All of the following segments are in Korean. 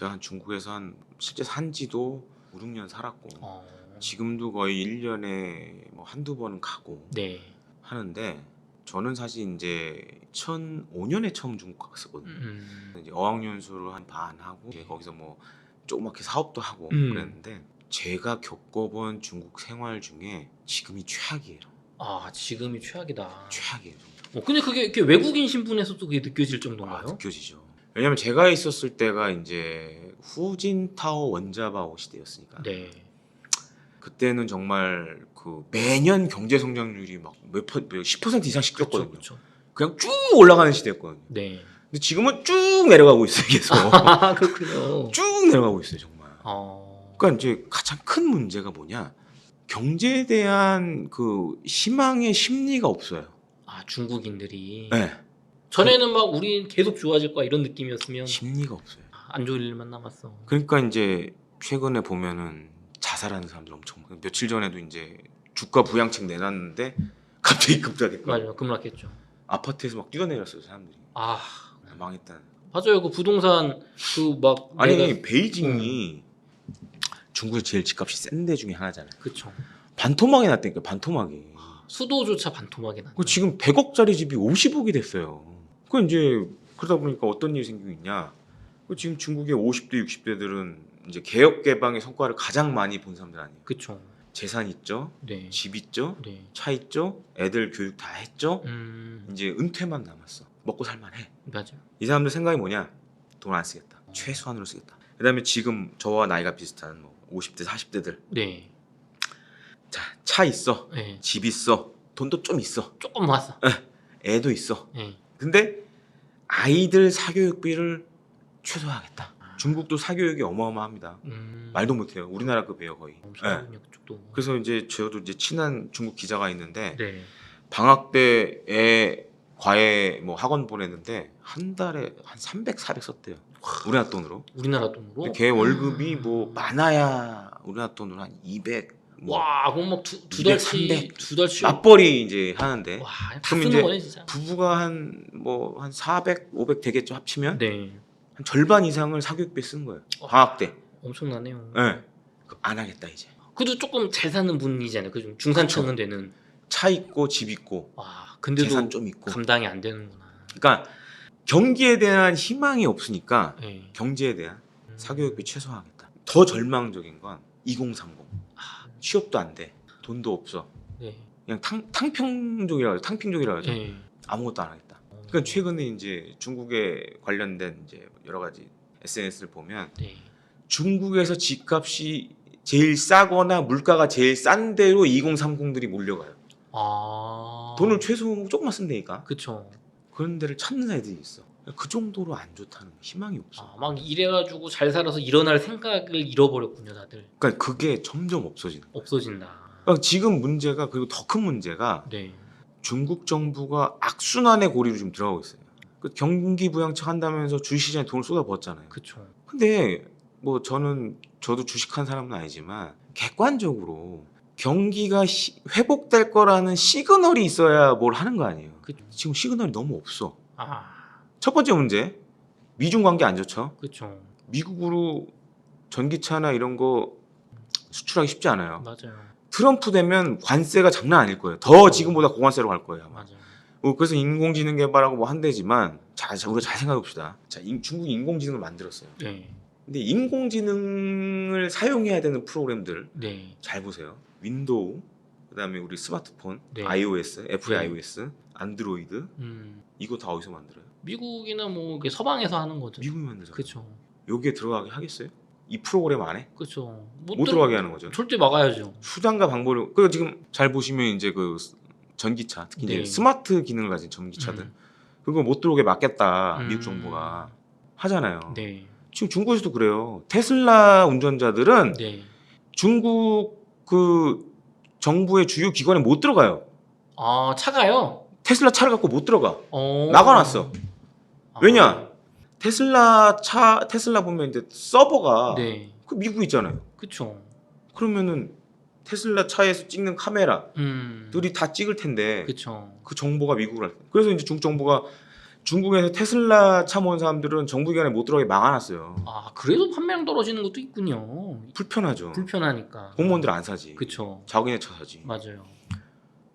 제가 중국에서 실제 산 지도 5, 6년 살았고 지금도 거의 1년에 뭐 한두 번은 가고 네. 하는데 저는 사실 이제 2005년에 처음 중국 갔었거든요. 이제 어학연수를 한 반 하고 이제 거기서 뭐 조그맣게 사업도 하고 그랬는데 제가 겪어본 중국 생활 중에 지금이 최악이에요. 아, 지금이 최악이다. 최악이에요. 근데 그게 이렇게 외국인 신분에서도 그게 느껴질 정도인가요? 느껴지죠. 왜냐면 제가 있었을 때가 이제 후진타오 원자바오 시대였으니까. 네. 그때는 정말 그 매년 경제 성장률이 막 10% 이상씩 뛰었거든요. 그렇죠. 그냥 쭉 올라가는 시대였거든요. 네. 근데 지금은 쭉 내려가고 있어요, 계속. 아, 그렇군요. 쭉 내려가고 있어요, 정말. 그러니까 이제 가장 큰 문제가 뭐냐? 경제에 대한 그 희망의 심리가 없어요. 아, 중국인들이. 네. 전에는 막 우린 계속 좋아질 거야 이런 느낌이었으면 심리가 없어요. 안 좋을 일만 남았어. 그러니까 이제 최근에 보면은 자살하는 사람들 엄청 많아요. 며칠 전에도 이제 주가 부양책 내놨는데 갑자기 급락했고 맞아요. 급락했죠. 아파트에서 막 뛰어내렸어요, 사람들이. 아, 망했다는. 맞아요. 그 부동산 그 막 아니 베이징이 중국에서 제일 집값이 센 데 중에 하나잖아요. 그쵸. 반토막이 났다니까, 반토막이. 수도조차 반토막이 나. 그 지금 100억짜리 집이 50억이 됐어요. 그 이제 그러다 보니까 어떤 일이 생기고 있냐? 그 지금 중국의 50대, 60대들은 이제 개혁 개방의 성과를 가장 많이 본 사람들 아니에요. 그쵸. 재산 있죠, 네. 집 있죠, 네. 차 있죠, 애들 교육 다 했죠. 이제 은퇴만 남았어. 먹고 살만해. 맞아요. 이 사람들 생각이 뭐냐? 돈 안 쓰겠다. 최소한으로 쓰겠다. 그다음에 지금 저와 나이가 비슷한 뭐 50대, 40대들. 네. 자, 차 있어, 네. 집 있어, 돈도 좀 있어, 조금 모았어. 애도 있어. 네. 근데 아이들 사교육비를 최소화하겠다. 중국도 사교육이 어마어마합니다. 말도 못해요. 우리나라급이에요 거의. 엄청나군요. 그쪽도. 그래서 이제 저도 이제 친한 중국 기자가 있는데 네. 방학 때 애 과외 뭐 학원 보냈는데 한 달에 한 300, 400 썼대요. 우리나라 돈으로. 우리나라 돈으로. 근데 걔 월급이 뭐 많아야 우리나라 돈으로 한 200. 뭐 와, 그럼 막 두 200, 달치 300. 두 달치. 맞벌이 이제 하는데. 와, 다 그럼 쓰는 이제 거네 진짜. 부부가 한 400, 500 되겠죠 합치면. 네. 한 절반 이상을 사교육비에 쓴 거예요. 방학 때. 엄청나네요. 네. 안 하겠다 이제. 그래도 조금 잘 사는 분이잖아요. 그 좀 중산층은 되는. 차 있고 집 있고. 와, 근데도 재산 좀 있고. 감당이 안 되는구나. 그러니까 경기에 대한 희망이 없으니까 네. 경제에 대한 사교육비 최소화하겠다. 더 절망적인 건 2030. 취업도 안 돼. 돈도 없어. 네. 그냥 탕평족이라고 하죠. 탕핑족이라고 하죠. 네. 아무것도 안 하겠다. 그러니까 최근에 이제 중국에 관련된 이제 여러 가지 SNS를 보면 네. 중국에서 집값이 제일 싸거나 물가가 제일 싼 데로 2030들이 몰려가요. 아. 돈을 최소 조금만 쓰면 되니까. 그쵸. 그런 데를 찾는 애들이 있어. 그 정도로 안 좋다는 희망이 없어. 아, 막 이래가지고 잘 살아서 일어날 생각을 잃어버렸군요, 다들. 그러니까 그게 점점 없어지는. 없어진다. 그러니까 지금 문제가, 그리고 더 큰 문제가 네. 중국 정부가 악순환의 고리로 좀 들어가고 있어요. 그 경기 부양책 한다면서 주식시장에 돈을 쏟아부었잖아요. 그쵸. 근데 뭐 저도 주식한 사람은 아니지만 객관적으로 경기가 회복될 거라는 시그널이 있어야 뭘 하는 거 아니에요. 지금 시그널이 너무 없어. 아, 첫 번째 문제, 미중 관계 안 좋죠. 그쵸. 미국으로 전기차나 이런 거 수출하기 쉽지 않아요. 맞아요. 트럼프 되면 관세가 장난 아닐 거예요. 더 지금보다 고관세로 갈 거예요 아마. 맞아요. 그래서 인공지능 개발하고 뭐 한대지만 우리가 잘 생각해 봅시다. 자, 중국이 인공지능을 만들었어요. 네. 근데 인공지능을 사용해야 되는 프로그램들 네. 잘 보세요. 윈도우, 그다음에 우리 스마트폰, 네. iOS, 애플의 네. iOS, 안드로이드, 이거 다 어디서 만들어요? 미국이나 뭐 이게 서방에서 하는 거죠. 미국이 만들잖아요. 그쵸. 여기에 들어가게 하겠어요? 이 프로그램 안에? 그쵸. 못 들어가게 하는 거죠. 절대 막아야죠. 수단과 방법을. 그리고 지금 잘 보시면 이제 그 전기차, 특히 네. 이제 스마트 기능을 가진 전기차들, 그거 못 들어오게 막겠다 미국 정부가 하잖아요. 네. 지금 중국에서도 그래요. 테슬라 운전자들은 네. 중국 그 정부의 주요 기관에 못 들어가요. 아, 차가요? 테슬라 차를 갖고 못 들어가. 어. 막아놨어. 왜냐? 아. 테슬라 보면 이제 서버가 네. 그 미국에 있잖아요. 그쵸. 그러면은 테슬라 차에서 찍는 카메라들이 다 찍을 텐데 그쵸. 그 정보가 미국으로 갈 거예요. 그래서 이제 중국 정부가 중국에서 테슬라 차 모은 사람들은 정부 기관에 못 들어가게 막아놨어요. 아 그래서 판매량 떨어지는 것도 있군요. 불편하죠. 불편하니까. 공무원들 안 사지. 그쵸. 자기네 차 사지. 맞아요.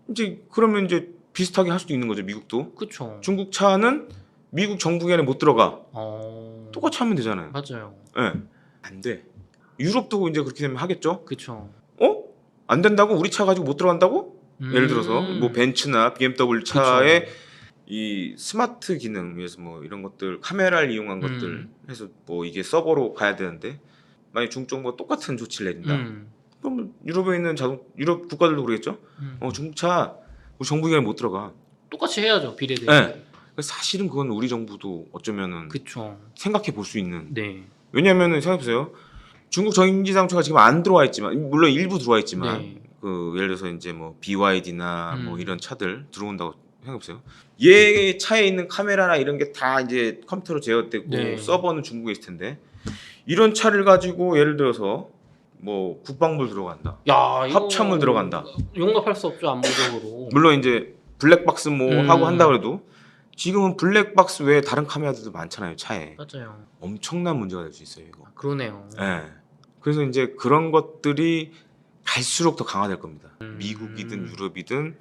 이제 그러면 이제 비슷하게 할 수도 있는 거죠. 미국도. 그쵸. 중국 차는 미국 정부 기관에 못 들어가. 어... 똑같이 하면 되잖아요. 맞아요. 예. 안 돼. 유럽도 이제 그렇게 되면 하겠죠. 그쵸. 어? 안 된다고? 우리 차 가지고 못 들어간다고? 예를 들어서 뭐 벤츠나 BMW 차에 그쵸. 이 스마트 기능 위해서 뭐 이런 것들 카메라를 이용한 것들 해서 뭐 이게 서버로 가야 되는데 만약 중국 정부가 똑같은 조치를 내린다. 그럼 유럽에 있는 유럽 국가들도 그러겠죠. 중국 차 우리 정부 기관에 못 들어가. 똑같이 해야죠. 비례대로. 네. 사실은 그건 우리 정부도 어쩌면은 그쵸. 생각해 볼 수 있는. 네. 왜냐면은 생각해보세요. 중국 전기자동차가 지금 안 들어와 있지만 물론 일부 들어와 있지만 네. 그 예를 들어서 이제 뭐 BYD나 뭐 이런 차들 들어온다고 생각해보세요. 얘 차에 있는 카메라나 이런 게 다 이제 컴퓨터로 제어되고 네. 서버는 중국에 있을 텐데 이런 차를 가지고 예를 들어서 뭐 국방부 들어간다. 야, 이거 합참을 들어간다. 용납할 수 없죠. 안보적으로. 물론 이제 블랙박스 뭐 하고 한다 그래도 지금은 블랙박스 외에 다른 카메라들도 많잖아요. 차에. 맞아요. 엄청난 문제가 될 수 있어요. 이거. 그러네요. 네. 그래서 이제 그런 것들이 갈수록 더 강화될 겁니다. 미국이든 유럽이든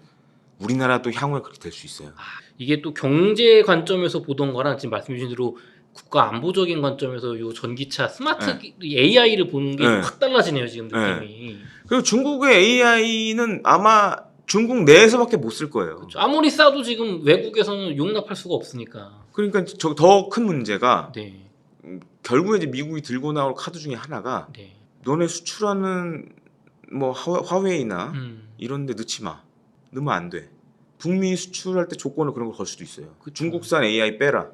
우리나라도 향후에 그렇게 될 수 있어요. 이게 또 경제 관점에서 보던 거랑 지금 말씀 주신 대로 국가 안보적인 관점에서 요 전기차 스마트 AI를 보는 게 확 달라지네요. 지금 느낌이. 그리고 중국의 AI는 아마 중국 내에서밖에 못 쓸 거예요. 그렇죠. 아무리 싸도 지금 외국에서는 용납할 수가 없으니까. 그러니까 저 더 큰 문제가 네. 결국에 이제 미국이 들고 나올 카드 중에 하나가 네. 너네 수출하는 뭐 화웨이나 이런 데 넣지 마. 넣으면 안 돼. 북미 수출할 때 조건을 그런 걸 걸 수도 있어요. 그쵸. 중국산 AI 빼라.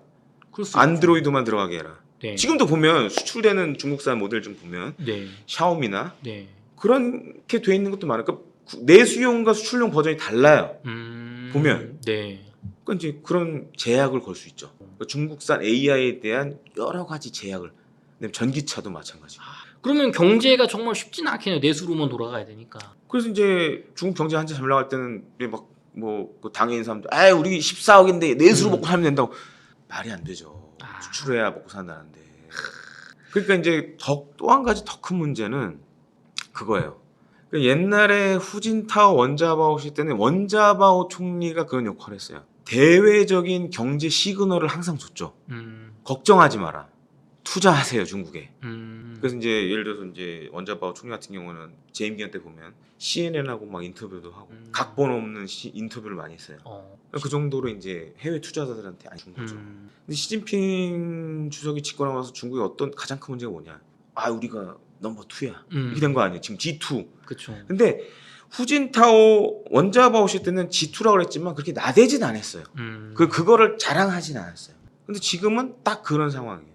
그럴 수 안드로이드만 들어가게 해라. 네. 지금도 보면 수출되는 중국산 모델 좀 보면 네. 샤오미나 네. 그렇게 돼 있는 것도 많아요. 그러니까 내수용과 수출용 버전이 달라요. 보면. 네. 그러니까 이제 그런 제약을 걸 수 있죠. 그러니까 중국산 AI에 대한 여러 가지 제약을. 그다음에 전기차도 마찬가지. 그러면 경제가 정말 쉽진 않겠네요. 내수로만 돌아가야 되니까. 그래서 이제 중국 경제 한참 잘 나갈 때는 막뭐 그 당에 있는 사람들, 아 우리 14억인데 내수로 먹고 살면 된다고 말이 안 되죠. 수출해야 먹고 산다는데. 그러니까 이제 또 한 가지 더 큰 문제는 그거예요. 그러니까 옛날에 후진타오 원자바오 시 때는 원자바오 총리가 그런 역할을 했어요. 대외적인 경제 시그널을 항상 줬죠. 걱정하지 마라. 투자하세요 중국에. 그래서 이제 예를 들어서 이제 원자바오 총리 같은 경우는 재임 기간 때 보면 CNN하고 막 인터뷰도 하고 각본 없는 인터뷰를 많이 했어요. 그 정도로 이제 해외 투자자들한테 안 준 거죠. 근데 시진핑 주석이 집권하고 나서 중국의 어떤 가장 큰 문제가 뭐냐? 아 우리가 넘버 2야. 이렇게 된 거 아니에요. 지금 G2. 그렇죠. 근데 후진타오 원자바오 시 때는 G2라고 그랬지만 그렇게 나대진 않았어요. 그거를 자랑하진 않았어요. 근데 지금은 딱 그런 상황이에요.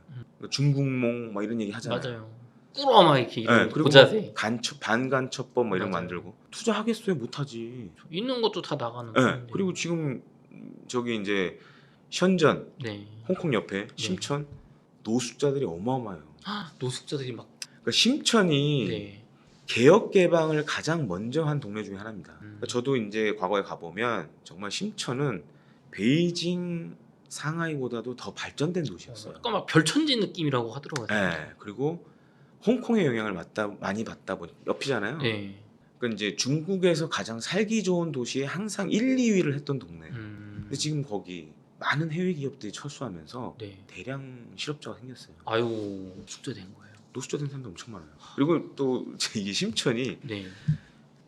중국몽 막 이런 얘기 하잖아요. 맞아요. 꿇어 막 이렇게 이런 그리고 고자세. 반간첩법 뭐 이런 거 맞아요. 만들고 투자하겠어요? 못하지. 있는 것도 다 나가는 네. 건데. 그리고 지금 저기 이제 현전, 네. 홍콩 옆에 심천 노숙자들이 어마어마해요. 노숙자들이 막. 그러니까 심천이 네. 개혁 개방을 가장 먼저 한 동네 중에 하나입니다. 그러니까 저도 이제 과거에 가보면 정말 심천은 베이징, 상하이보다도 더 발전된 도시였어요. 약간 막 별천지 느낌이라고 하더라고요. 네. 그리고 홍콩의 영향을 많이 받다 보니 옆이잖아요. 네. 그러니까 이제 중국에서 가장 살기 좋은 도시에 항상 1, 2위를 했던 동네. 근데 지금 거기 많은 해외 기업들이 철수하면서 네. 대량 실업자가 생겼어요. 아유 숙제된 거예요. 노숙자된 사람도 엄청 많아요. 그리고 또 이게 심천이 네.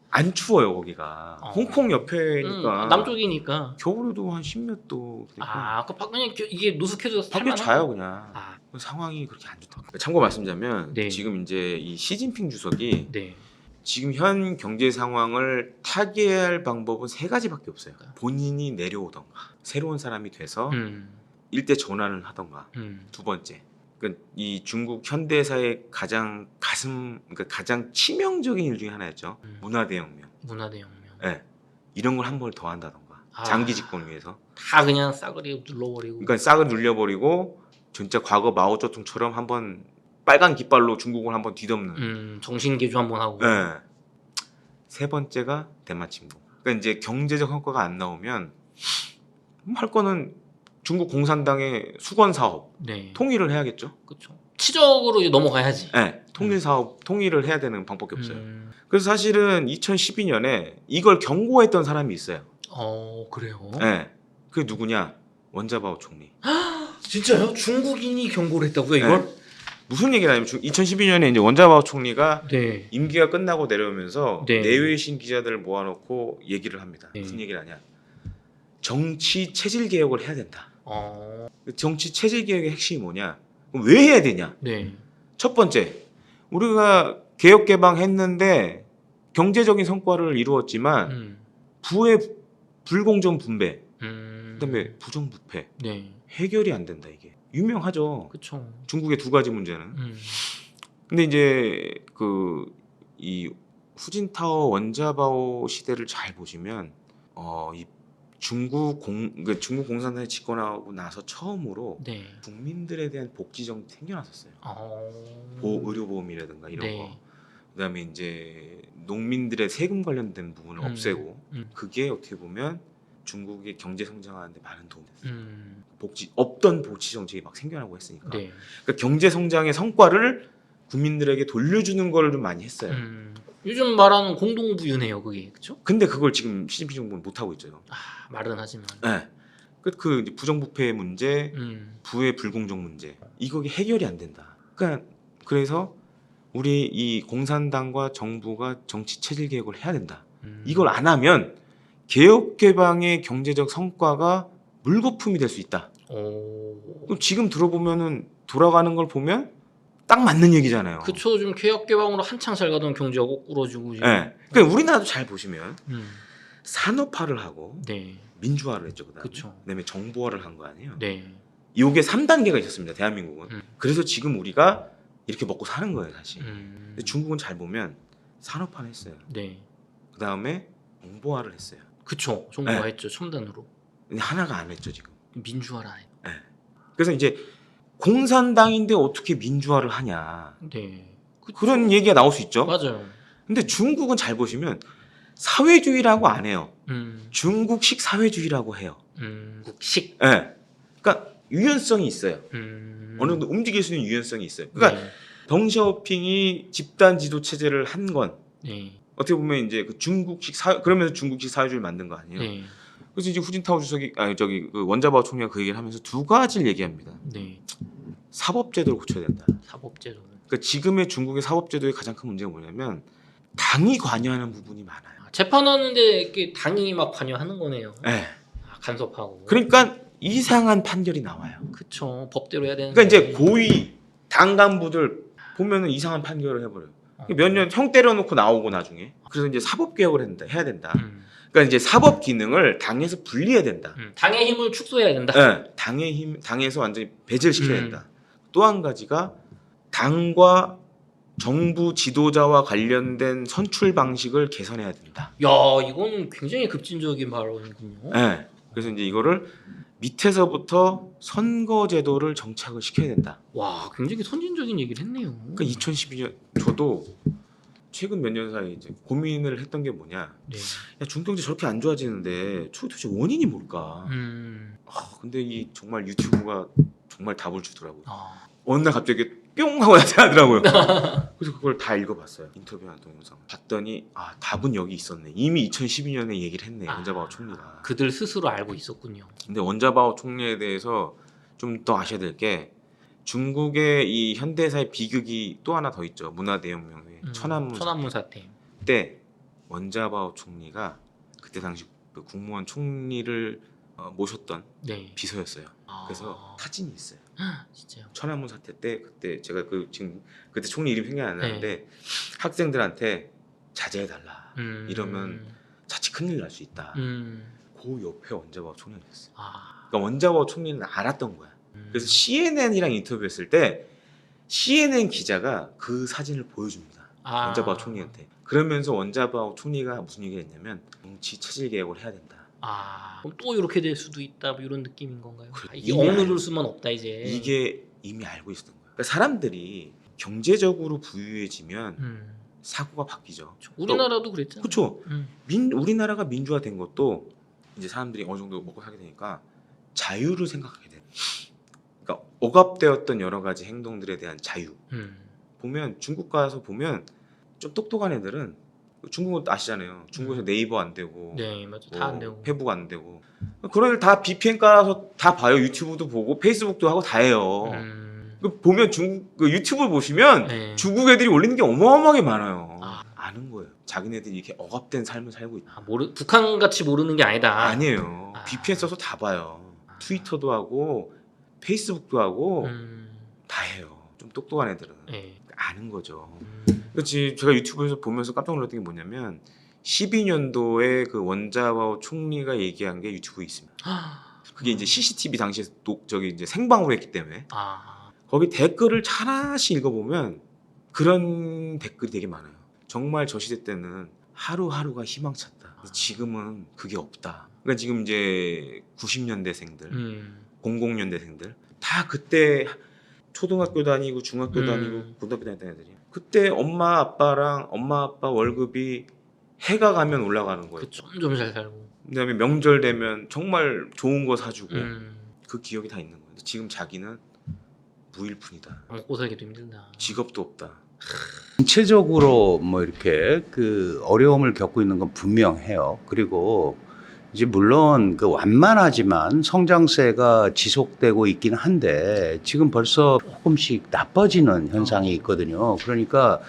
안 추워요 거기가. 홍콩 옆에니까 남쪽이니까. 겨울에도 한 10몇 도. 그냥 이게 노숙해져서 밖에 자요 그냥. 아. 상황이 그렇게 안 좋다. 참고 말씀드리자면 네. 지금 이제 이 시진핑 주석이 네. 지금 현 경제 상황을 타개할 방법은 세 가지밖에 없어요. 본인이 내려오던가, 새로운 사람이 돼서 일대 전환을 하던가. 두 번째, 그러니까 이 중국 현대사의 가장 그러니까 가장 치명적인 일 중에 하나였죠. 문화대혁명. 문화대혁명. 네, 이런 걸 한 번 더 한다던가. 장기 집권 위해서. 다 그냥 싸그리 눌러버리고. 그러니까 싹을 눌려버리고 진짜 과거 마오쩌둥처럼 한번 빨간 깃발로 중국을 한번 뒤덮는. 정신개조 한번 하고. 네. 세 번째가 대만 침공. 그러니까 이제 경제적 성과가 안 나오면 할 거는 중국 공산당의 수건 사업 네. 통일을 해야겠죠. 그렇죠. 치적으로 이제 넘어가야지. 네, 통일 사업 통일을 해야 되는 방법이 없어요. 그래서 사실은 2012년에 이걸 경고했던 사람이 있어요. 그래요? 네, 그게 누구냐? 원자바오 총리. 진짜요? 중국인이 경고를 했다고요, 이걸? 네. 무슨 얘기를 하냐면 2012년에 이제 원자바오 총리가 네. 임기가 끝나고 내려오면서 네. 내외신 기자들을 모아놓고 얘기를 합니다. 네. 무슨 얘기를 하냐? 정치 체질 개혁을 해야 된다. 정치 체질 개혁의 핵심이 뭐냐? 그럼 왜 해야 되냐? 네. 첫 번째, 우리가 개혁 개방했는데 경제적인 성과를 이루었지만 부의 불공정 분배, 그다음에 부정부패 네. 해결이 안 된다. 이게 유명하죠. 그렇죠. 중국의 두 가지 문제는. 근데 이제 이 후진타오 원자바오 시대를 잘 보시면 이 중국 공산당이 집권하고 나서 처음으로 네. 국민들에 대한 복지 정책이 생겨났었어요. 의료보험이라든가 이런 네. 거. 그다음에 이제 농민들의 세금 관련된 부분을 없애고 그게 어떻게 보면 중국의 경제 성장하는데 많은 도움이 됐어요. 없던 복지 정책이 막 생겨나고 했으니까. 네. 그러니까 경제 성장의 성과를 국민들에게 돌려주는 걸 좀 많이 했어요. 요즘 말하는 공동부유네요, 그게. 그렇죠? 근데 그걸 지금 시진핑 정부는 못 하고 있죠. 말은 하지만. 네. 그 이제 부정부패 문제, 부의 불공정 문제, 이거 해결이 안 된다. 그러니까 그래서 우리 이 공산당과 정부가 정치 체질 개혁을 해야 된다. 이걸 안 하면 개혁 개방의 경제적 성과가 물거품이 될 수 있다. 그럼 지금 들어보면은 돌아가는 걸 보면 딱 맞는 얘기잖아요. 그쵸. 좀 개혁 개방으로 한창 잘 가던 경제가 꼬꾸러지고 지금. 네. 그러니까 우리나라도 잘 보시면 산업화를 하고 네. 민주화를 했죠. 그다음에. 그쵸. 그다음에 정보화를 한 거 아니에요. 네. 이게 3단계가 있었습니다. 대한민국은. 그래서 지금 우리가 이렇게 먹고 사는 거예요, 사실. 근데 중국은 잘 보면 산업화를 했어요. 네. 그다음에 정보화를 했어요. 그쵸. 정부가 네. 했죠. 첨단으로. 근데 하나가 안 했죠, 지금. 민주화를 안 해. 네. 그래서 이제 공산당인데 어떻게 민주화를 하냐. 네. 그런 얘기가 나올 수 있죠. 맞아요. 근데 중국은 잘 보시면 사회주의라고 안 해요. 중국식 사회주의라고 해요. 국식. 네. 그러니까 유연성이 있어요. 어느 정도 움직일 수 있는 유연성이 있어요. 그러니까 네. 덩샤오핑이 집단 지도 체제를 한 건 네. 어떻게 보면 이제 그 중국식 그러면서 중국식 사회주의를 만든 거 아니에요. 네. 그래서 이제 후진타오 주석이 그 원자바오 총리가 그 얘기를 하면서 두 가지를 얘기합니다. 네. 사법제도를 고쳐야 된다. 사법제도는. 그러니까 지금의 중국의 사법제도의 가장 큰 문제가 뭐냐면 당이 관여하는 부분이 많아요. 재판하는데 이렇게 당이 막 관여하는 거네요. 네. 간섭하고. 그러니까 이상한 판결이 나와요. 그쵸. 법대로 해야 되는데. 그러니까 이제 고위 당 간부들 보면은 이상한 판결을 해버려요. 몇 년 형 때려놓고 나오고 나중에. 그래서 이제 사법 개혁을 해야 된다. 그러니까 이제 사법 기능을 당에서 분리해야 된다. 당의 힘을 축소해야 된다. 네, 당에서 완전히 배제를 시켜야 된다. 또 한 가지가 당과 정부 지도자와 관련된 선출 방식을 개선해야 된다. 야, 이건 굉장히 급진적인 발언이군요. 네, 그래서 이제 이거를 밑에서부터 선거제도를 정착을 시켜야 된다. 와, 굉장히 선진적인 얘기를 했네요. 그러니까 2012년 저도 최근 몇 년 사이 이제 고민을 했던 게 뭐냐. 네. 야, 중국 경제 저렇게 안 좋아지는데 도대체 원인이 뭘까? 근데 이 정말 유튜브가 정말 답을 주더라고요. 어느 날 갑자기 뿅 하고 나타나더라고요. 그래서 그걸 다 읽어봤어요. 인터뷰한 동영상 봤더니 답은 여기 있었네. 이미 2012년에 얘기를 했네. 원자바오 총리가. 그들 스스로 알고 있었군요. 근데 원자바오 총리에 대해서 좀 더 아셔야 될 게 중국의 이 현대사의 비극이 또 하나 더 있죠. 문화대혁명의 천안문 사태 때 원자바오 총리가 그때 당시 그 국무원 총리를 모셨던 네. 비서였어요. 그래서 사진이 있어요. 진짜요? 천안문 사태 때 그때 제가 지금 그때 총리 이름 생각이 안 나는데 학생들한테 자제해달라 이러면 자칫 큰일 날 수 있다. 그 옆에 원자바오 총리가 있었어요. 그러니까 원자바오 총리는 알았던 거야. 그래서 CNN이랑 인터뷰했을 때 CNN 기자가 그 사진을 보여줍니다. 원자바오 총리한테. 그러면서 원자바오 총리가 무슨 얘기를 했냐면 정치 체질 개혁을 해야 된다. 그럼 또 이렇게 될 수도 있다 뭐 이런 느낌인 건가요? 이게 이미 억누를 수만 없다 이제. 이게 이미 알고 있었던 거예요. 그러니까 사람들이 경제적으로 부유해지면 사고가 바뀌죠. 우리나라도 그랬잖아요. 그렇죠. 우리나라가 민주화된 것도 이제 사람들이 어느 정도 먹고 살게 되니까 자유를 생각하게 돼요. 그러니까 억압되었던 여러 가지 행동들에 대한 자유. 보면 중국 가서 보면 좀 똑똑한 애들은 중국은 아시잖아요. 중국에서 네이버 안 되고 네, 맞아. 다 안 되고. 페북 안 되고 그런 애들 다 VPN 깔아서 다 봐요. 유튜브도 보고 페이스북도 하고 다 해요. 보면 중국 그 유튜브 보시면 네. 중국 애들이 올리는 게 어마어마하게 많아요. 아. 아는 거예요. 자기네들이 이렇게 억압된 삶을 살고 있다. 북한 같이 모르는 게 아니다. 아니에요. VPN 써서 다 봐요. 트위터도 하고 페이스북도 하고 다 해요. 좀 똑똑한 애들은 네. 아는 거죠. 그렇지. 제가 유튜브에서 보면서 깜짝 놀랐던 게 뭐냐면 12년도에 그 원자와오 총리가 얘기한 게 유튜브에 있습니다. 그게 이제 CCTV 당시에 저기 이제 생방으로 했기 때문에 거기 댓글을 하나씩 읽어보면 그런 댓글이 되게 많아요. 정말 저 시대 때는 하루하루가 희망찼다. 지금은 그게 없다. 그러니까 지금 이제 90년대생들, 00년대생들 다 그때 초등학교 다니고 중학교 다니고 고등학교 다니던 애들이 그때 엄마 아빠 월급이 해가 가면 올라가는 거예요. 좀 잘 살고. 그다음에 명절 되면 정말 좋은 거 사주고 그 기억이 다 있는 거예요. 지금 자기는 무일푼이다. 먹고 살기도 힘들다. 직업도 없다. 전체적으로 뭐 이렇게 그 어려움을 겪고 있는 건 분명해요. 그리고 이제 물론 그 완만하지만 성장세가 지속되고 있긴 한데 지금 벌써 조금씩 나빠지는 현상이 있거든요. 그러니까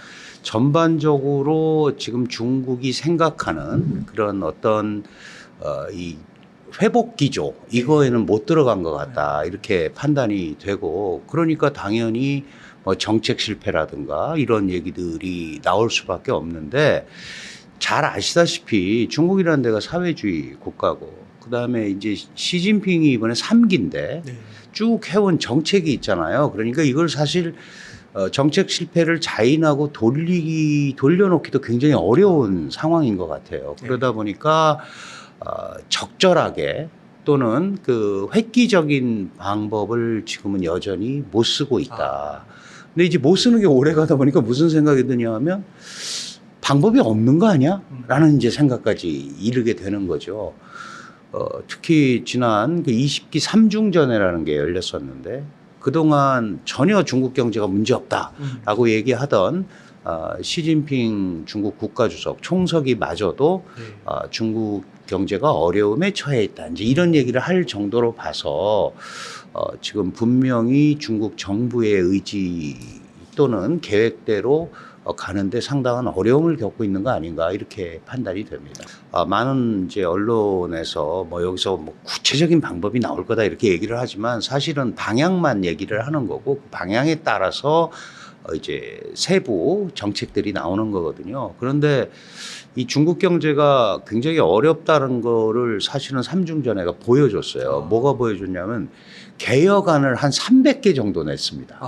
전반적으로 지금 중국이 생각하는 그런 어떤 이 회복 기조 이거에는 못 들어간 것 같다 이렇게 판단이 되고 그러니까 당연히 뭐 정책 실패라든가 이런 얘기들이 나올 수밖에 없는데 잘 아시다시피 중국이라는 데가 사회주의 국가고 그다음에 이제 시진핑이 이번에 3기인데 쭉 해온 정책이 있잖아요. 그러니까 이걸 사실 정책 실패를 자인하고 돌려놓기도 굉장히 어려운 상황인 것 같아요. 그러다 보니까 적절하게 또는 그 획기적인 방법을 지금은 여전히 못 쓰고 있다. 근데 이제 못 쓰는 게 오래 가다 보니까 무슨 생각이 드냐 하면 방법이 없는 거 아니야? 라는 이제 생각까지 이르게 되는 거죠. 특히 지난 그 20기 3중전회라는 게 열렸었는데 그동안 전혀 중국 경제가 문제 없다라고 얘기하던 시진핑 중국 국가주석 총석이 마저도 중국 경제가 어려움에 처해 있다. 이제 이런 얘기를 할 정도로 봐서 지금 분명히 중국 정부의 의지 또는 계획대로 가는데 상당한 어려움을 겪고 있는 거 아닌가 이렇게 판단이 됩니다. 많은 이제 언론에서 뭐 여기서 뭐 구체적인 방법이 나올 거다 이렇게 얘기를 하지만 사실은 방향만 얘기를 하는 거고 그 방향에 따라서 이제 세부 정책들이 나오는 거거든요. 그런데 이 중국 경제가 굉장히 어렵다는 거를 사실은 3중전회가 보여줬어요. 뭐가 보여줬냐면 개혁안을 한 300개 정도 냈습니다.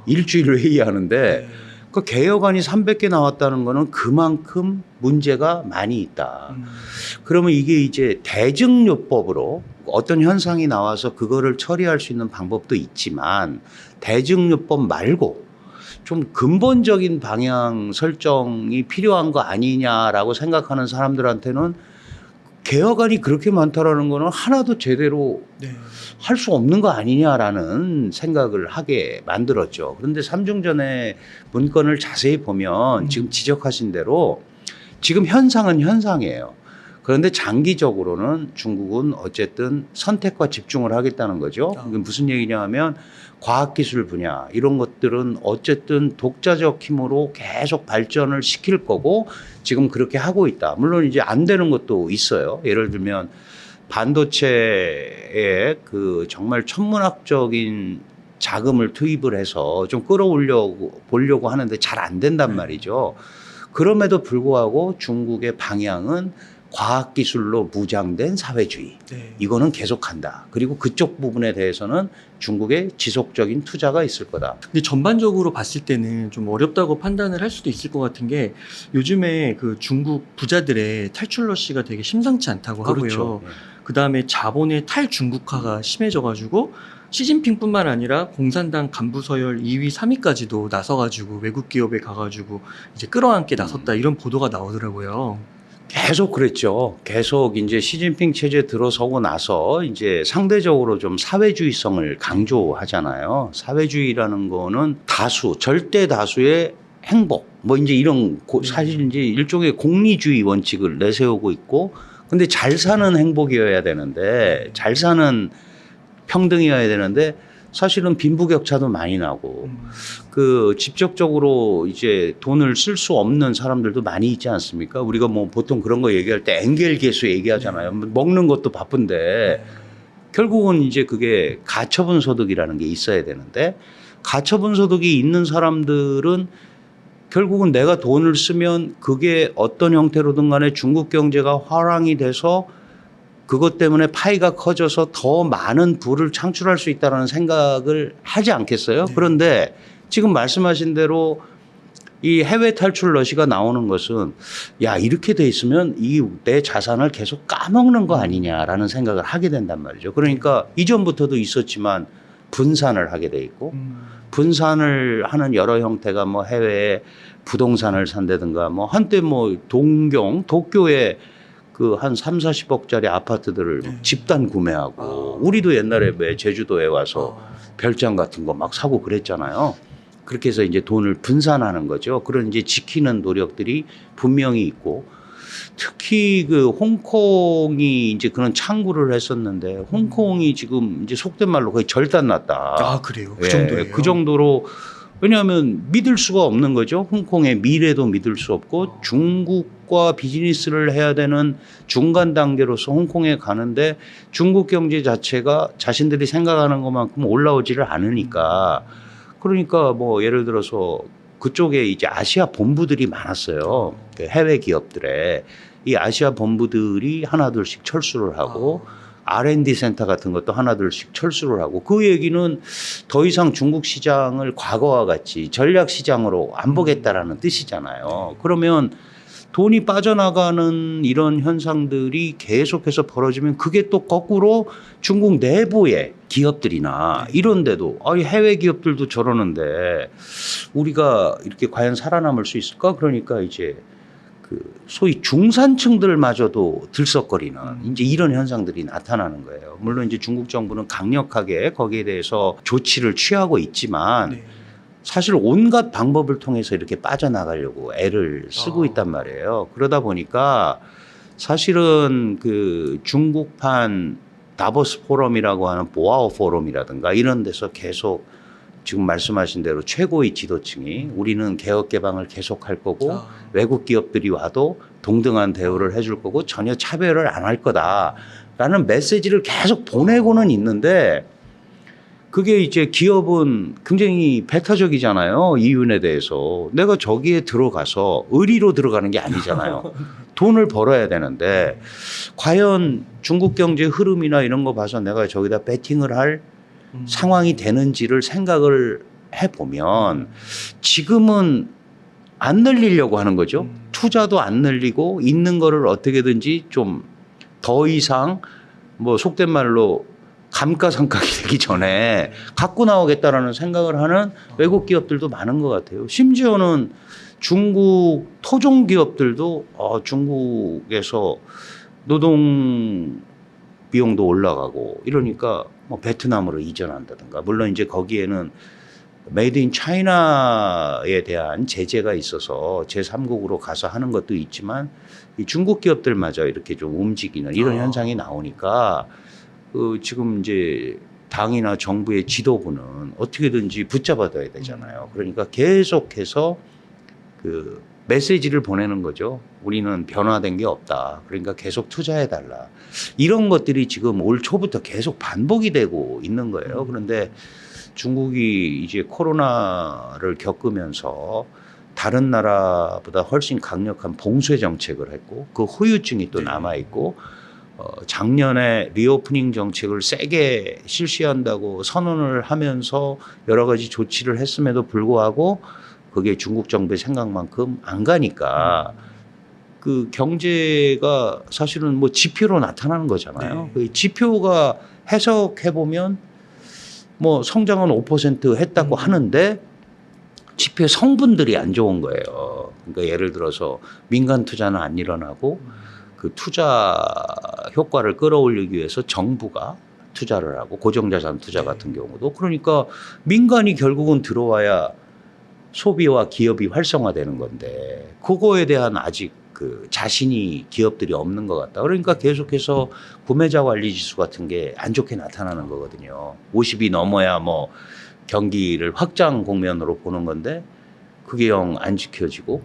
일주일 회의하는데 그 개혁안이 300개 나왔다는 거는 그만큼 문제가 많이 있다. 그러면 이게 이제 대증요법으로 어떤 현상이 나와서 그거를 처리할 수 있는 방법도 있지만 대증요법 말고 좀 근본적인 방향 설정이 필요한 거 아니냐라고 생각하는 사람들한테는 개혁안이 그렇게 많다라는 거는 하나도 제대로 할 수 없는 거 아니냐라는 생각을 하게 만들었죠. 그런데 3중전의 문건을 자세히 보면 지금 지적하신 대로 지금 현상은 현상이에요. 그런데 장기적으로는 중국은 어쨌든 선택과 집중을 하겠다는 거죠. 이게 무슨 얘기냐 하면 과학기술 분야 이런 것들은 어쨌든 독자적 힘으로 계속 발전을 시킬 거고 지금 그렇게 하고 있다. 물론 이제 안 되는 것도 있어요. 예를 들면 반도체에 그 정말 천문학적인 자금을 투입을 해서 좀 끌어올려보려고 하는데 잘 안 된단 말이죠. 그럼에도 불구하고 중국의 방향은 과학기술로 무장된 사회주의. 이거는 계속한다. 그리고 그쪽 부분에 대해서는 중국의 지속적인 투자가 있을 거다. 근데 전반적으로 봤을 때는 좀 어렵다고 판단을 할 수도 있을 것 같은 게 요즘에 그 중국 부자들의 탈출 러시가 되게 심상치 않다고 하고요. 그 다음에 자본의 탈중국화가 심해져가지고 시진핑뿐만 아니라 공산당 간부 서열 2위, 3위까지도 나서가지고 외국 기업에 가가지고 이제 끌어안게 나섰다 이런 보도가 나오더라고요. 계속 그랬죠. 계속 이제 시진핑 체제 들어서고 나서 이제 상대적으로 좀 사회주의성을 강조하잖아요. 사회주의라는 거는 다수, 절대 다수의 행복, 뭐 이제 이런 사실 이제 일종의 공리주의 원칙을 내세우고 있고, 근데 잘 사는 행복이어야 되는데, 잘 사는 평등이어야 되는데, 사실은 빈부격차도 많이 나고, 그 직접적으로 이제 돈을 쓸 수 없는 사람들도 많이 있지 않습니까? 우리가 뭐 보통 그런 거 얘기할 때 엔겔 계수 얘기하잖아요. 먹는 것도 바쁜데 결국은 이제 그게 가처분 소득이라는 게 있어야 되는데, 가처분 소득이 있는 사람들은 결국은 내가 돈을 쓰면 그게 어떤 형태로든 간에 중국 경제가 화랑이 돼서 그것 때문에 파이가 커져서 더 많은 부를 창출할 수 있다는 생각을 하지 않겠어요? 네. 그런데 지금 말씀하신 대로 이 해외 탈출 러시가 나오는 것은 야, 이렇게 돼 있으면 이 내 자산을 계속 까먹는 거 아니냐라는 생각을 하게 된단 말이죠. 그러니까 이전부터도 있었지만 분산을 하게 돼 있고, 분산을 하는 여러 형태가 뭐 해외에 부동산을 산다든가, 뭐 한때 뭐 도쿄에 그 한 3, 40억짜리 아파트들을 집단 구매하고, 우리도 옛날에 왜 제주도에 와서 별장 같은 거 막 사고 그랬잖아요. 그렇게 해서 이제 돈을 분산하는 거죠. 그런 이제 지키는 노력들이 분명히 있고, 특히 그 홍콩이 이제 그런 창구를 했었는데, 홍콩이 지금 이제 속된 말로 거의 절단났다. 아, 그래요? 그 예, 정도예요? 그 정도로. 왜냐하면 믿을 수가 없는 거죠. 홍콩의 미래도 믿을 수 없고, 중국과 비즈니스를 해야 되는 중간 단계로서 홍콩에 가는데 중국 경제 자체가 자신들이 생각하는 것만큼 올라오지를 않으니까, 그러니까 뭐 예를 들어서 그쪽에 이제 아시아 본부들이 많았어요. 그 해외 기업들에. 이 아시아 본부들이 하나둘씩 철수를 하고, R&D 센터 같은 것도 하나둘씩 철수를 하고, 그 얘기는 더 이상 중국 시장을 과거와 같이 전략 시장으로 안 보겠다라는 뜻이잖아요. 그러면 돈이 빠져나가는 이런 현상들이 계속해서 벌어지면 그게 또 거꾸로 중국 내부의 기업들이나 이런 데도, 아니 해외 기업들도 저러는데 우리가 이렇게 과연 살아남을 수 있을까? 그러니까 이제 그 소위 중산층들마저도 들썩거리는 이제 이런 현상들이 나타나는 거예요. 물론 이제 중국 정부는 강력하게 거기에 대해서 조치를 취하고 있지만 사실 온갖 방법을 통해서 이렇게 빠져나가려고 애를 쓰고 있단 말이에요. 그러다 보니까 사실은 그 중국판 다보스 포럼이라고 하는 보아오 포럼이라든가 이런 데서 계속 지금 말씀하신 대로 최고의 지도층이 우리는 개혁 개방을 계속할 거고 외국 기업들이 와도 동등한 대우를 해줄 거고 전혀 차별을 안 할 거다라는 메시지를 계속 보내고는 있는데, 그게 이제 기업은 굉장히 배타적이잖아요. 이윤에 대해서. 내가 저기에 들어가서 의리로 들어가는 게 아니잖아요. 돈을 벌어야 되는데 과연 중국 경제 흐름이나 이런 거 봐서 내가 저기다 배팅을 할 상황이 되는지를 생각을 해보면 지금은 안 늘리려고 하는 거죠. 투자도 안 늘리고 있는 거를 어떻게든지 좀 더 이상 뭐 속된 말로 감가상각이 되기 전에 갖고 나오겠다라는 생각을 하는 외국 기업들도 많은 것 같아요. 심지어는 중국 토종 기업들도 중국에서 노동 비용도 올라가고 이러니까 뭐 베트남으로 이전한다든가, 물론 이제 거기에는 메이드 인 차이나에 대한 제재가 있어서 제3국으로 가서 하는 것도 있지만 이 중국 기업들마저 이렇게 좀 움직이는 이런 현상이 나오니까 지금 이제 당이나 정부의 지도부는 어떻게든지 붙잡아둬야 되잖아요. 그러니까 계속해서 그 메시지를 보내는 거죠. 우리는 변화된 게 없다. 그러니까 계속 투자해달라. 이런 것들이 지금 올 초부터 계속 반복이 되고 있는 거예요. 그런데 중국이 이제 코로나를 겪으면서 다른 나라보다 훨씬 강력한 봉쇄 정책을 했고, 그 후유증이 또 남아있고, 작년에 리오프닝 정책을 세게 실시한다고 선언을 하면서 여러 가지 조치를 했음에도 불구하고 그게 중국 정부의 생각만큼 안 가니까 그 경제가 사실은 뭐 지표로 나타나는 거잖아요. 그 지표가 해석해 보면 뭐 성장은 5% 했다고 하는데 지표의 성분들이 안 좋은 거예요. 그러니까 예를 들어서 민간 투자는 안 일어나고 그 투자 효과를 끌어올리기 위해서 정부가 투자를 하고 고정자산 투자 같은 경우도 그러니까 민간이 결국은 들어와야 소비와 기업이 활성화되는 건데 그거에 대한 아직 그 자신이 기업들이 없는 것 같다. 그러니까 계속해서 구매자 관리 지수 같은 게 안 좋게 나타나는 거거든요. 50이 넘어야 뭐 경기를 확장 국면으로 보는 건데 그게 영 안 지켜지고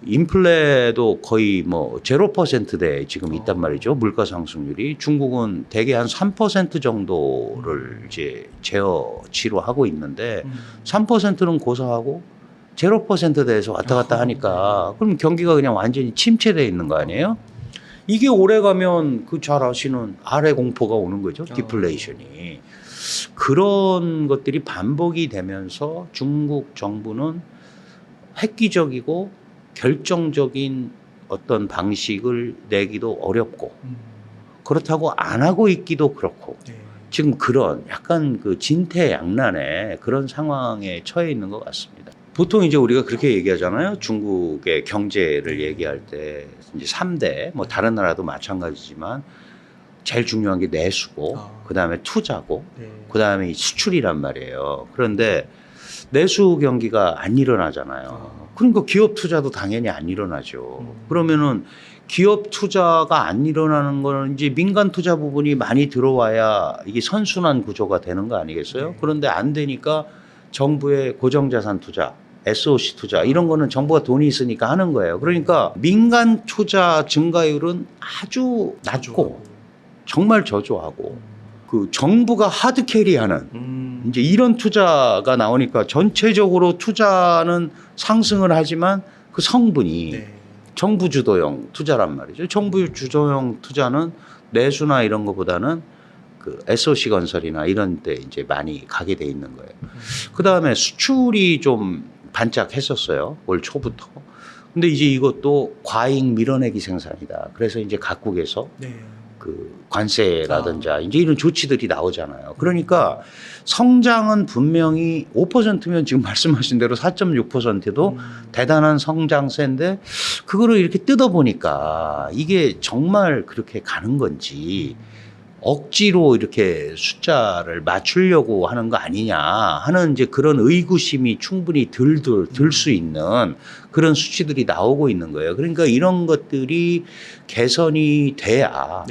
인플레도 거의 뭐 0%대 지금 있단 말이죠. 물가 상승률이 중국은 대개 한 3% 정도를 이제 제어치로 하고 있는데 3%는 고사하고 0%대에서 왔다 갔다 하니까 그럼 경기가 그냥 완전히 침체되어 있는 거 아니에요? 이게 오래 가면 그 잘 아시는 아래 공포가 오는 거죠. 디플레이션이. 그런 것들이 반복이 되면서 중국 정부는 획기적이고 결정적인 어떤 방식을 내기도 어렵고 그렇다고 안 하고 있기도 그렇고 지금 그런 약간 그 진퇴양난의 그런 상황에 처해 있는 것 같습니다. 보통 이제 우리가 그렇게 얘기하잖아요. 중국의 경제를 얘기할 때 이제 3대 뭐 다른 나라도 마찬가지지만 제일 중요한 게 내수고 그다음에 투자고 그다음에 수출이란 말이에요. 그런데 내수 경기가 안 일어나잖아요. 그러니까 기업 투자도 당연히 안 일어나죠. 그러면은 기업 투자가 안 일어나는 거는 이제 민간 투자 부분이 많이 들어와야 이게 선순환 구조가 되는 거 아니겠어요? 그런데 안 되니까 정부의 고정자산 투자, SOC 투자 이런 거는 정부가 돈이 있으니까 하는 거예요. 그러니까 민간 투자 증가율은 아주 낮고 정말 저조하고 그 정부가 하드 캐리하는 이제 이런 투자가 나오니까 전체적으로 투자는 상승을 하지만 그 성분이 정부 주도형 투자란 말이죠. 정부 주도형 투자는 내수나 이런 거보다는 그 SOC 건설이나 이런 데 이제 많이 가게 돼 있는 거예요. 그 다음에 수출이 좀 반짝했었어요. 올 초부터. 근데 이제 이것도 과잉 밀어내기 생산이다. 그래서 이제 각국에서 그 관세라든지 이제 이런 조치들이 나오잖아요. 그러니까 성장은 분명히 5%면 지금 말씀하신 대로 4.6%도 대단한 성장세인데 그거를 이렇게 뜯어보니까 이게 정말 그렇게 가는 건지 억지로 이렇게 숫자를 맞추려고 하는 거 아니냐 하는 이제 그런 의구심이 충분히 들 수 있는 그런 수치들이 나오고 있는 거예요. 그러니까 이런 것들이 개선이 돼야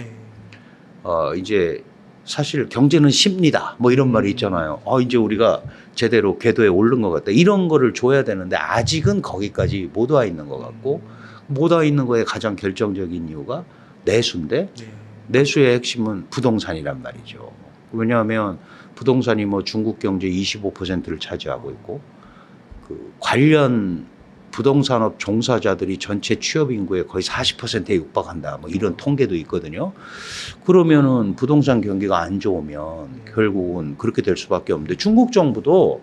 이제 사실 경제는 쉽니다. 뭐 이런 말이 있잖아요. 이제 우리가 제대로 궤도에 오른 것 같다. 이런 거를 줘야 되는데 아직은 거기까지 못 와 있는 것 같고 못 와 있는 거에 가장 결정적인 이유가 내수인데 내수의 핵심은 부동산이란 말이죠. 왜냐하면 부동산이 뭐 중국 경제 25%를 차지하고 있고 그 관련 부동산업 종사자들이 전체 취업 인구의 거의 40%에 육박한다. 뭐 이런 통계도 있거든요. 그러면은 부동산 경기가 안 좋으면 결국은 그렇게 될 수밖에 없는데 중국 정부도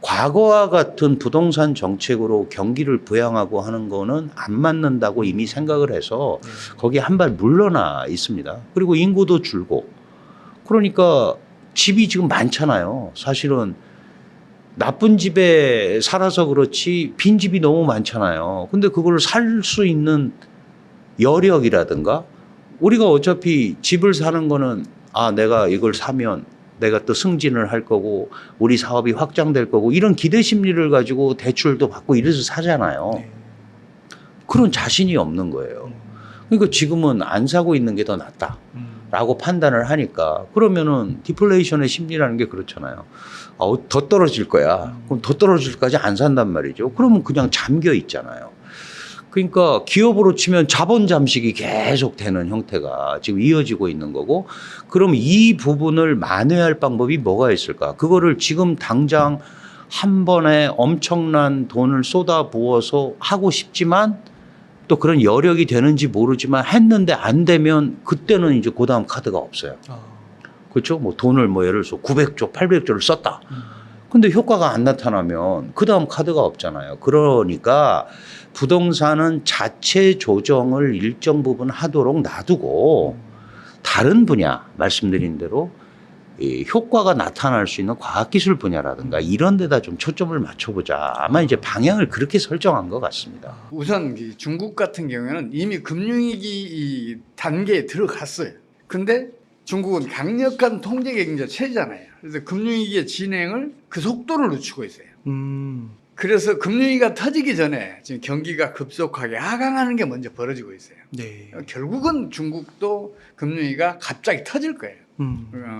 과거와 같은 부동산 정책으로 경기를 부양하고 하는 거는 안 맞는다고 이미 생각을 해서 거기에 한 발 물러나 있습니다. 그리고 인구도 줄고 그러니까 집이 지금 많잖아요. 사실은 나쁜 집에 살아서 그렇지 빈집이 너무 많잖아요. 근데 그걸 살 수 있는 여력이라든가 우리가 어차피 집을 사는 거는 내가 이걸 사면 내가 또 승진을 할 거고 우리 사업이 확장될 거고 이런 기대 심리를 가지고 대출도 받고 이래서 사잖아요. 그런 자신이 없는 거예요. 그러니까 지금은 안 사고 있는 게 더 낫다라고 판단을 하니까 그러면은 디플레이션의 심리라는 게 그렇잖아요. 더 떨어질 거야. 그럼 더 떨어질 때까지 안 산단 말이죠. 그러면 그냥 잠겨 있잖아요. 그러니까 기업으로 치면 자본 잠식이 계속 되는 형태가 지금 이어지고 있는 거고 그럼 이 부분을 만회할 방법이 뭐가 있을까? 그거를 지금 당장 한 번에 엄청난 돈을 쏟아 부어서 하고 싶지만 또 그런 여력이 되는지 모르지만 했는데 안 되면 그때는 이제 그 다음 카드가 없어요. 그렇죠? 뭐 돈을 뭐 예를 들어서 900조, 800조를 썼다. 근데 효과가 안 나타나면 그 다음 카드가 없잖아요. 그러니까 부동산은 자체 조정을 일정 부분 하도록 놔두고 다른 분야 말씀드린 대로 이 효과가 나타날 수 있는 과학기술 분야라든가 이런 데다 좀 초점을 맞춰보자. 아마 이제 방향을 그렇게 설정한 것 같습니다. 우선 이 중국 같은 경우에는 이미 금융위기 이 단계에 들어갔어요. 근데 중국은 강력한 통제 경제 체제잖아요. 그래서 금융위기의 진행을 그 속도를 늦추고 있어요. 그래서 금융위기가 터지기 전에 지금 경기가 급속하게 하강하는 게 먼저 벌어지고 있어요. 네. 결국은 중국도 금융위기가 갑자기 터질 거예요.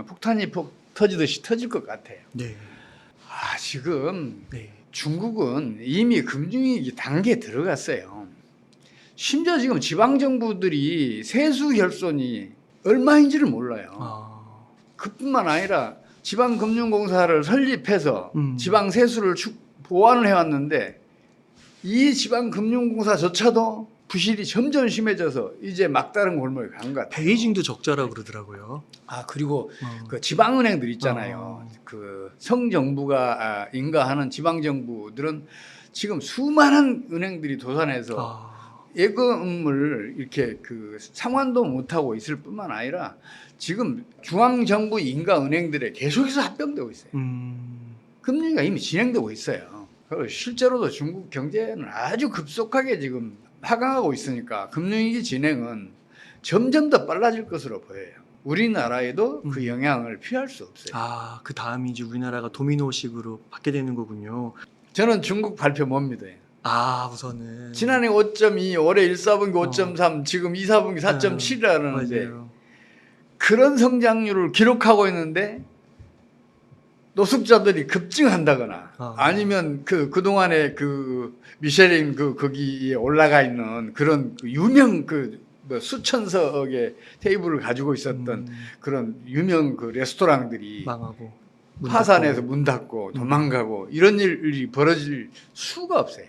폭탄이 터지듯이 터질 것 같아요. 네. 지금 네. 중국은 이미 금융위기 단계에 들어갔어요. 심지어 지금 지방정부들이 세수 결손이 얼마인지를 몰라요. 그뿐만 아니라 지방금융공사를 설립해서 지방 세수를 보완을 해왔는데 이 지방금융공사조차도 부실이 점점 심해져서 이제 막다른 골목에 간 것 같아요. 베이징도 적자라고 그러더라고요. 그리고 그 지방은행들 있잖아요. 그 성정부가 인가하는 지방정부들은 지금 수많은 은행들이 도산해서 예금을 이렇게 그 상환도 못하고 있을 뿐만 아니라 지금 중앙정부 인가 은행들에 계속해서 합병되고 있어요. 금융위기가 이미 진행되고 있어요. 그리고 실제로도 중국 경제는 아주 급속하게 지금 하강하고 있으니까 금융위기 진행은 점점 더 빨라질 것으로 보여요. 우리나라에도 그 영향을 피할 수 없어요. 그 다음이 이제 우리나라가 도미노식으로 받게 되는 거군요. 저는 중국 발표 못 믿어요. 우선은 지난해 5.2, 올해 1, 4분기 5.3, 지금 2, 4분기 4.7이라는데 맞아요. 그런 성장률을 기록하고 있는데 노숙자들이 급증한다거나 아니면 그동안에 그 미쉐린 거기에 올라가 있는 그런 유명 뭐 수천석의 테이블을 가지고 있었던 그런 유명 그 레스토랑들이 망하고 파산해서 문 닫고 도망가고 이런 일이 벌어질 수가 없어요.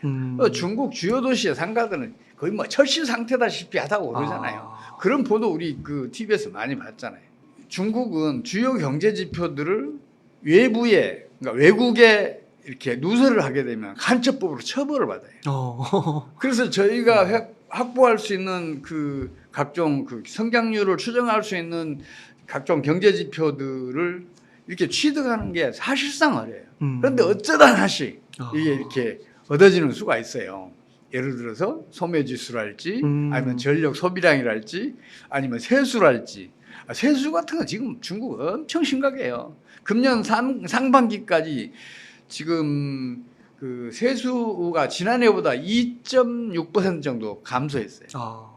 중국 주요 도시의 상가들은 거의 뭐 철시 상태다시피 하다고 그러잖아요. 그런 보도 우리 그 TV에서 많이 봤잖아요. 중국은 주요 경제 지표들을 외부에 그러니까 외국에 이렇게 누설을 하게 되면 간첩법으로 처벌을 받아요. 그래서 저희가 확보할 수 있는 그 각종 그 성장률을 추정할 수 있는 각종 경제 지표들을 이렇게 취득하는 게 사실상 어려워요. 그런데 어쩌다 다시 이게 이렇게 얻어지는 수가 있어요. 예를 들어서 소매지수랄지 아니면 전력 소비량이랄지 아니면 세수랄지. 세수 같은 건 지금 중국 엄청 심각해요. 금년 상반기까지 지금 그 세수가 지난해보다 2.6% 정도 감소했어요.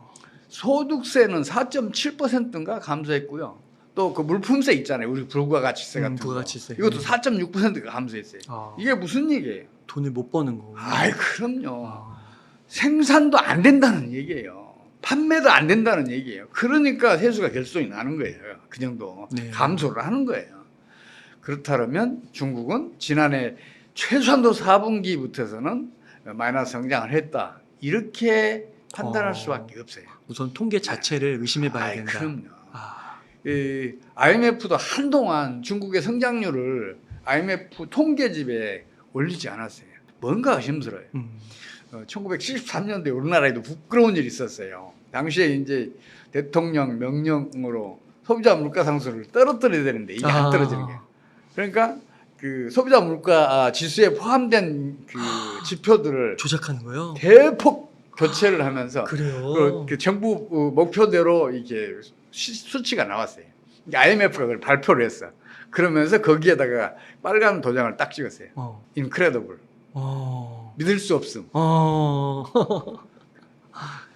소득세는 4.7%인가 감소했고요. 또 그 물품세 있잖아요. 우리 부가가치세 같은 거. 부가가치세. 이것도 4.6%가 감소했어요. 이게 무슨 얘기예요? 돈을 못 버는 거. 그럼요. 생산도 안 된다는 얘기예요. 판매도 안 된다는 얘기예요. 그러니까 세수가 결손이 나는 거예요. 그 정도 감소를 하는 거예요. 그렇다면 중국은 지난해 최소한도 4분기부터서는 마이너스 성장을 했다. 이렇게 판단할 수밖에 없어요. 우선 통계 자체를 의심해 봐야 된다. 그럼요. IMF도 한동안 중국의 성장률을 IMF 통계집에 올리지 않았어요. 뭔가 의심스러워요. 1973년도에 우리나라에도 부끄러운 일이 있었어요. 당시에 이제 대통령 명령으로 소비자 물가 상승을 떨어뜨려야 되는데 이게 안 떨어지는 거예요. 그러니까 그 소비자 물가 지수에 포함된 그 지표들을 조작하는 거요? 대폭 교체를 하면서 그래요. 그 정부 목표대로 이게 수치가 나왔어요. IMF가 그걸 발표를 했어. 그러면서 거기에다가 빨간 도장을 딱 찍었어요. Incredible. 믿을 수 없음.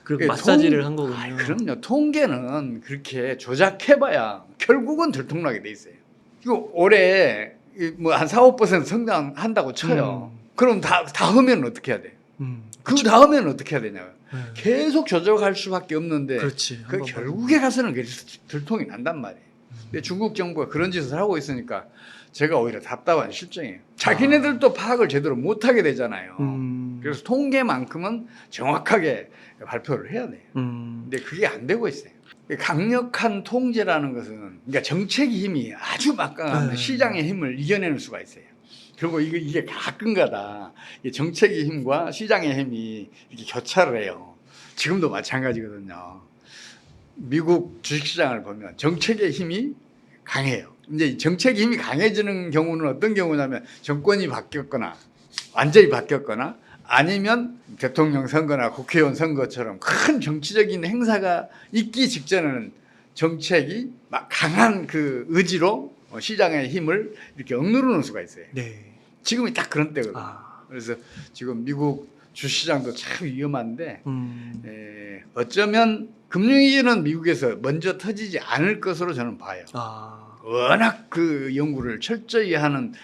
그리고 마사지를 한 거군요. 그럼요. 통계는 그렇게 조작해봐야 결국은 들통나게 돼 있어요. 이거 올해 뭐 한 4, 5% 성장한다고 쳐요. 그럼 다 하면 어떻게 해야 돼? 그 다음에는 어떻게 해야 되냐고요. 계속 조작할 수밖에 없는데 그 결국에 가서는 들통이 난단 말이에요. 근데 중국 정부가 그런 짓을 하고 있으니까 제가 오히려 답답한 실정이에요. 자기네들도 파악을 제대로 못하게 되잖아요. 그래서 통계만큼은 정확하게 발표를 해야 돼요. 근데 그게 안 되고 있어요. 강력한 통제라는 것은 그러니까 정책의 힘이 아주 막강하면 시장의 힘을 이겨내는 수가 있어요. 그리고 이게 가끔가다 정책의 힘과 시장의 힘이 이렇게 교차를 해요. 지금도 마찬가지거든요. 미국 주식시장을 보면 정책의 힘이 강해요. 이제 정책이 힘이 강해지는 경우는 어떤 경우냐면 정권이 바뀌었거나 완전히 바뀌었거나 아니면 대통령 선거나 국회의원 선거처럼 큰 정치적인 행사가 있기 직전에는 정책이 막 강한 그 의지로 시장의 힘을 이렇게 억누르는 수가 있어요. 네. 지금이 딱 그런 때거든요. 아. 그래서 지금 미국 주시장도 참 위험한데 어쩌면 금융위기는 미국에서 먼저 터지지 않을 것으로 저는 봐요. 아. 워낙 그 연구를 철저히 하는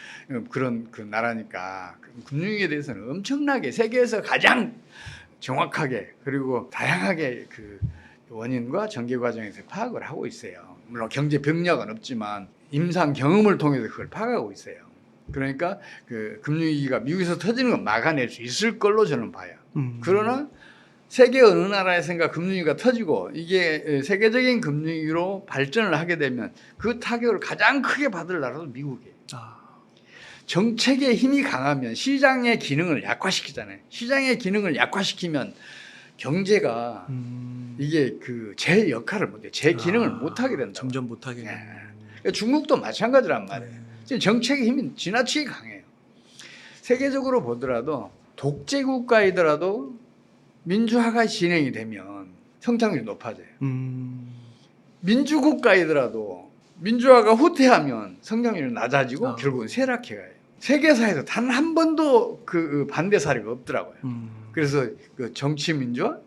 그런 그 나라니까 금융위기에 대해서는 엄청나게 세계에서 가장 정확하게 그리고 다양하게 그 원인과 전개 과정에서 파악을 하고 있어요. 물론 경제 병력은 없지만 임상 경험을 통해서 그걸 파악하고 있어요. 그러니까 그 금융위기가 미국에서 터지는 건 막아낼 수 있을 걸로 저는 봐요. 그러나 세계 어느 나라에선가 금융위기가 터지고 이게 세계적인 금융위기로 발전을 하게 되면 그 타격을 가장 크게 받을 나라도 미국이에요. 아. 정책의 힘이 강하면 시장의 기능을 약화시키잖아요. 시장의 기능을 약화시키면 경제가 이게 그 제 역할을 못해, 제 기능을 못하게 된다. 점점 못하게 네. 되는. 그러니까 중국도 마찬가지란 말이에요. 지금 정책의 힘이 지나치게 강해요. 세계적으로 보더라도 독재 국가이더라도 민주화가 진행이 되면 성장률이 높아져요. 민주국가이더라도 민주화가 후퇴하면 성장률이 낮아지고 결국은 쇠락해 가요. 세계사에서 단 한 번도 그 반대 사례가 없더라고요. 그래서 그 정치 민주화,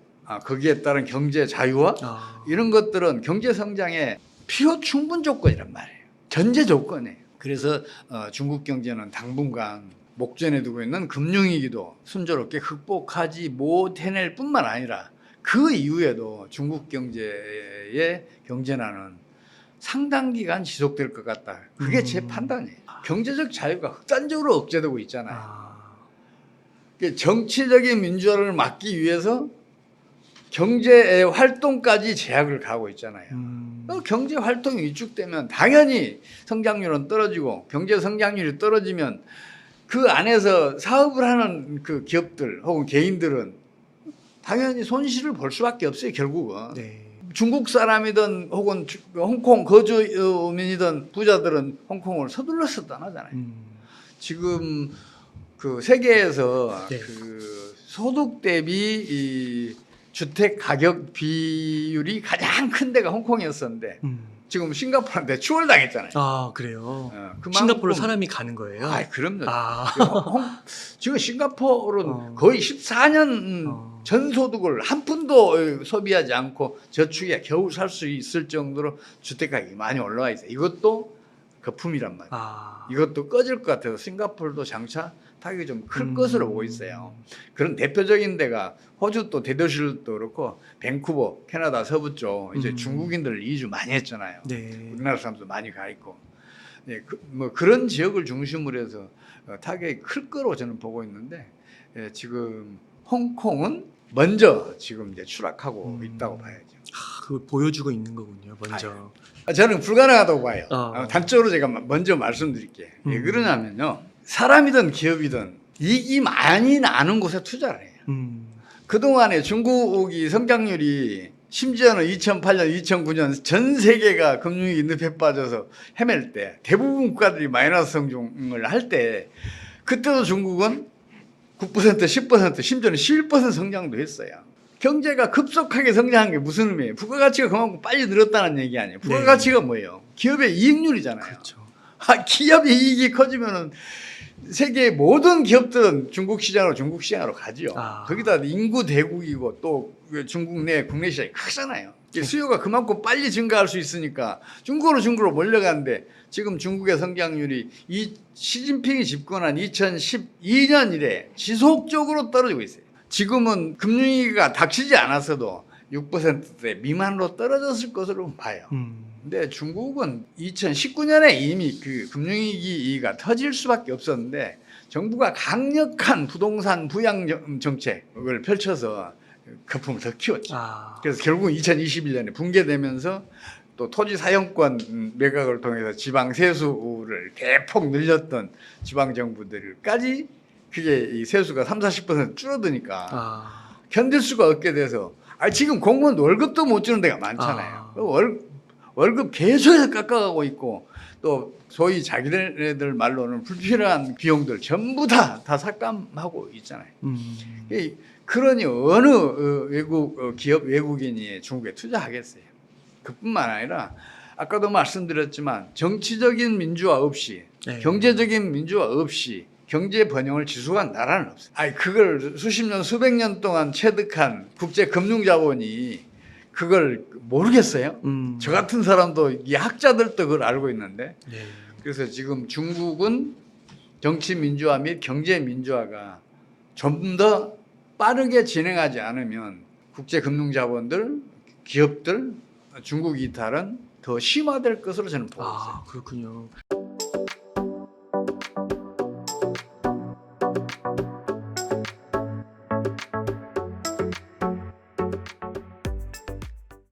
거기에 따른 경제 자유화 이런 것들은 경제 성장의 필요 충분 조건이란 말이에요. 전제 조건이에요. 그래서 중국 경제는 당분간 목전에 두고 있는 금융위기도 순조롭게 극복하지 못해낼 뿐만 아니라 그 이후에도 중국 경제의 경제난은 상당 기간 지속될 것 같다. 그게 제 판단이에요. 경제적 자유가 극단적으로 억제되고 있잖아요. 정치적인 민주화를 막기 위해서 경제의 활동까지 제약을 가하고 있잖아요. 경제 활동이 위축되면 당연히 성장률은 떨어지고 경제 성장률이 떨어지면 그 안에서 사업을 하는 그 기업들 혹은 개인들은 당연히 손실을 볼 수밖에 없어요. 결국은. 네. 중국 사람이든 혹은 홍콩 거주민이든 부자들은 홍콩을 서둘러서 떠나잖아요. 지금 그 세계에서 네. 그 소득 대비 이 주택 가격 비율이 가장 큰 데가 홍콩이었었는데 지금 싱가포르한테 추월당했잖아요. 아, 그래요. 그만큼 싱가포르 사람이 가는 거예요? 아, 그럼요. 아. 지금 싱가포르는 거의 14년 전 소득을 한 푼도 소비하지 않고 저축에 겨우 살 수 있을 정도로 주택 가격이 많이 올라와 있어요. 이것도 거품이란 말이에요. 이것도 꺼질 것 같아서 싱가포르도 장차 타격이 좀 클 것으로 보고 있어요. 그런 대표적인 데가 호주 또 대도시도 그렇고 밴쿠버, 캐나다 서부 쪽 이제 중국인들 이주 많이 했잖아요. 네. 우리나라 사람도 많이 가 있고. 예, 뭐 그런 지역을 중심으로 해서 타격이 클 거로 저는 보고 있는데 지금 홍콩은 먼저 지금 이제 추락하고 있다고 봐야죠. 그걸 보여주고 있는 거군요. 먼저. 저는 불가능하다고 봐요. 어. 단적으로 제가 먼저 말씀드릴게요. 왜 그러냐면요. 사람이든 기업이든 이익이 많이 나는 곳에 투자를 해요. 그동안에 중국이 성장률이 심지어는 2008년, 2009년 전 세계가 금융위기 늪에 빠져서 헤맬 때 대부분 국가들이 마이너스 성장을 할 때 그때도 중국은 9%, 10%, 심지어는 11% 성장도 했어요. 경제가 급속하게 성장한 게 무슨 의미예요? 부가가치가 그만큼 빨리 늘었다는 얘기 아니에요. 부가가치가 뭐예요? 기업의 이익률이잖아요. 그렇죠. 기업의 이익이 커지면은 세계의 모든 기업들은 중국 시장으로 가지요. 거기다 인구 대국이고 또 중국 내 국내 시장이 크잖아요. 수요가 그만큼 빨리 증가할 수 있으니까 중국으로 몰려가는데 지금 중국의 성장률이 시진핑이 집권한 2012년 이래 지속적으로 떨어지고 있어요. 지금은 금융위기가 닥치지 않았어도 6%대 미만으로 떨어졌을 것으로 봐요. 근데 중국은 2019년에 이미 그 금융위기가 터질 수밖에 없었는데 정부가 강력한 부동산 부양 정책을 펼쳐서 거품을 더 키웠죠. 그래서 결국 2021년에 붕괴되면서 또 토지 사용권 매각을 통해서 지방 세수를 대폭 늘렸던 지방 정부들까지 그게 이 세수가 30-40% 줄어드니까 견딜 수가 없게 돼서 지금 공무원 월급도 못 주는 데가 많잖아요. 월급 계속해서 깎아가고 있고 또 소위 자기네들 말로는 불필요한 비용들 전부 다 삭감하고 있잖아요. 그러니 어느 외국 기업 외국인이 중국에 투자하겠어요. 그뿐만 아니라 아까도 말씀드렸지만 정치적인 민주화 없이 네. 경제적인 민주화 없이 경제 번영을 지속한 나라는 없어요. 아니 그걸 수십 년 수백 년 동안 체득한 국제 금융 자본이 그걸 모르겠어요? 저 같은 사람도 이 학자들도 그걸 알고 있는데 네. 그래서 지금 중국은 정치 민주화 및 경제 민주화가 좀 더 빠르게 진행하지 않으면 국제 금융 자본들, 기업들, 중국 이탈은 더 심화될 것으로 저는 보고 있어요. 아, 그렇군요.